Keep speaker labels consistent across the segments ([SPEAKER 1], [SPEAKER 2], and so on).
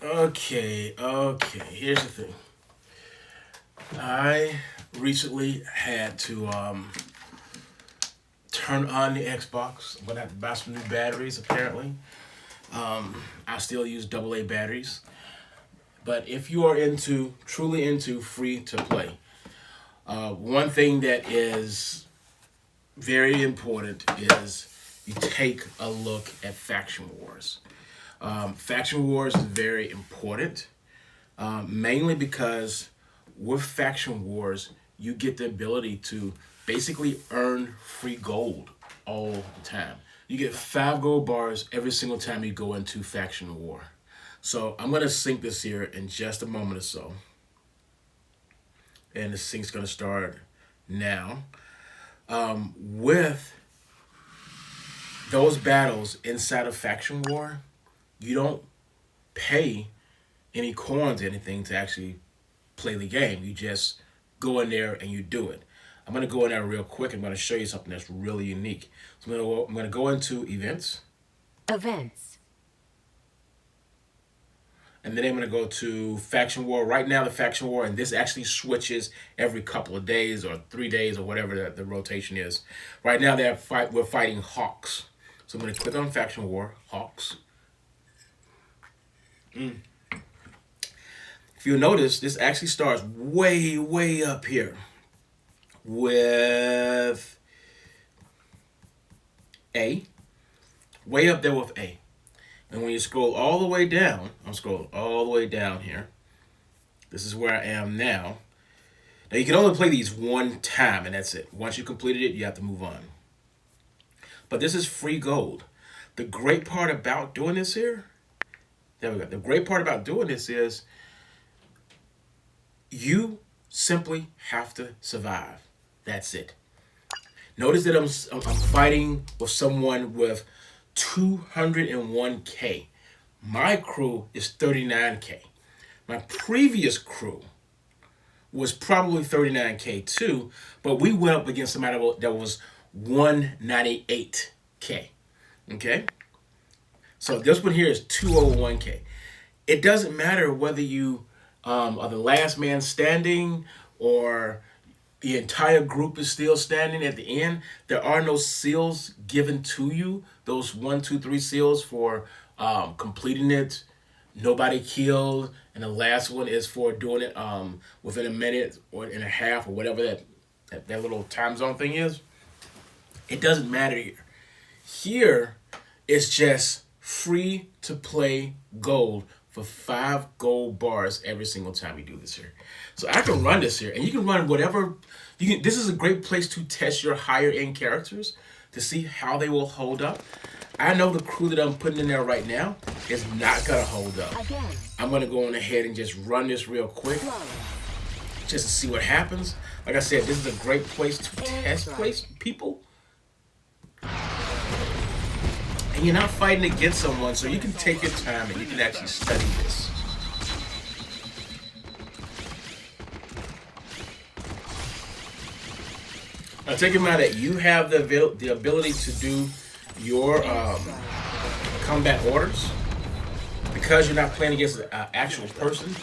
[SPEAKER 1] Okay, here's the thing. I recently had to turn on the Xbox. I'm gonna have to buy some new batteries apparently. I still use AA batteries. But if you are truly into free to play, one thing that is very important is you take a look at Faction Wars. Faction Wars is very important, mainly because with Faction Wars, you get the ability to basically earn free gold all the time. You get 5 gold bars every single time you go into Faction War. So I'm going to sync this here in just a moment or so. And the sync's going to start now. With those battles inside of Faction War, you don't pay any coins or anything to actually play the game. You just go in there and you do it. I'm going to go in there real quick. I'm going to show you something that's really unique. So I'm going to go into events.
[SPEAKER 2] Events.
[SPEAKER 1] And then I'm going to go to Faction War. Right now, the Faction War, and this actually switches every couple of days or 3 days or whatever the rotation is. Right now, we're fighting Hawks. So I'm going to click on Faction War, Hawks. If you notice, this actually starts way, way up here with A. Way up there with A. And when you scroll all the way down, I'm scrolling all the way down here. This is where I am now. Now you can only play these one time and that's it. Once you completed it, you have to move on. But this is free gold. The great part about doing this here, there we go. The great part about doing this is you simply have to survive. That's it. Notice that I'm fighting with someone with 201k. My crew is 39k. My previous crew was probably 39k too, but we went up against somebody that was 198k. Okay? So this one here is 201k. It doesn't matter whether you are the last man standing or the entire group is still standing at the end. There are no seals given to you. Those 1, 2, 3 seals for completing it. Nobody killed. And the last one is for doing it within a minute or and a half or whatever that little time zone thing is. It doesn't matter here. Here, it's just free to play gold for 5 gold bars every single time you do this here. So I can run this here, and you can run whatever. This is a great place to test your higher end characters to see how they will hold up. I know the crew that I'm putting in there right now is not gonna hold up.
[SPEAKER 2] Again.
[SPEAKER 1] I'm gonna go on ahead and just run this real quick, just to see what happens. Like I said, this is a great place to test people. And you're not fighting against someone, so you can take your time and you can actually study this. Now take in mind that you have the ability to do your combat orders. Because you're not playing against an actual person,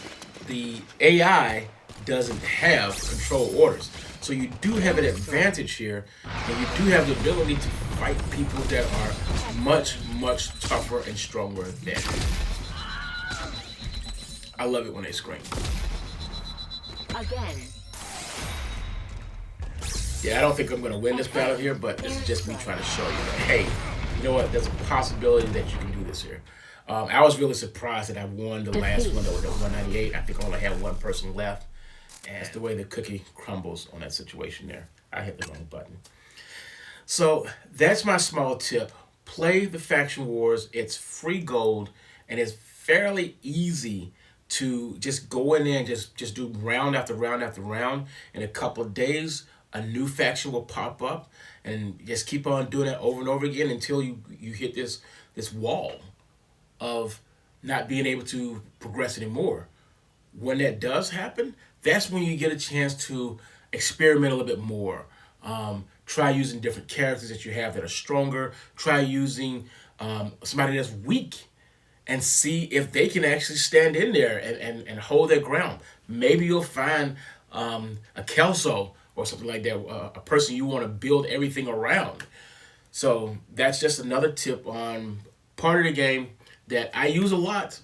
[SPEAKER 1] the AI doesn't have control orders. So you do have an advantage here, and you do have the ability to fight people that are much, much tougher and stronger than you. I love it when they scream.
[SPEAKER 2] Again.
[SPEAKER 1] Yeah, I don't think I'm going to win this battle here, but this is just me trying to show you that, hey, you know what, there's a possibility that you can do this here. I was really surprised that I won the last one that was at 198. I think I only had one person left. And that's the way the cookie crumbles on that situation there. I hit the wrong button. So that's my small tip. Play the Faction Wars. It's free gold, and it's fairly easy to just go in there and just do round after round after round. In a couple of days, a new faction will pop up, and just keep on doing it over and over again until you hit this wall of not being able to progress anymore. When that does happen, that's when you get a chance to experiment a little bit more. Try using different characters that you have that are stronger. Try using somebody that's weak and see if they can actually stand in there and hold their ground. Maybe you'll find a Kelso or something like that, a person you want to build everything around. So that's just another tip on part of the game that I use a lot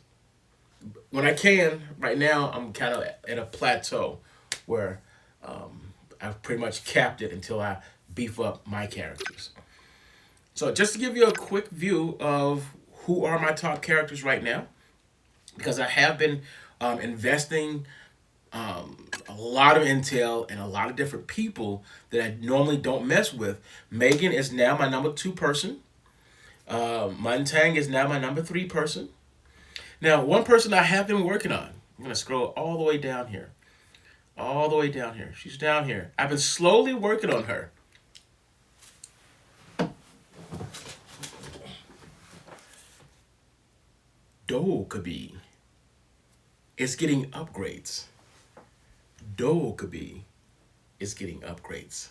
[SPEAKER 1] when I can. Right now, I'm kind of at a plateau where I've pretty much capped it until I beef up my characters. So just to give you a quick view of who are my top characters right now, because I have been investing a lot of intel and a lot of different people that I normally don't mess with. Megan is now my number 2 person. Muntang is now my number 3 person. Now, one person I have been working on, I'm going to scroll all the way down here. All the way down here. She's down here. I've been slowly working on her. Dokubi is getting upgrades. Dokubi is getting upgrades.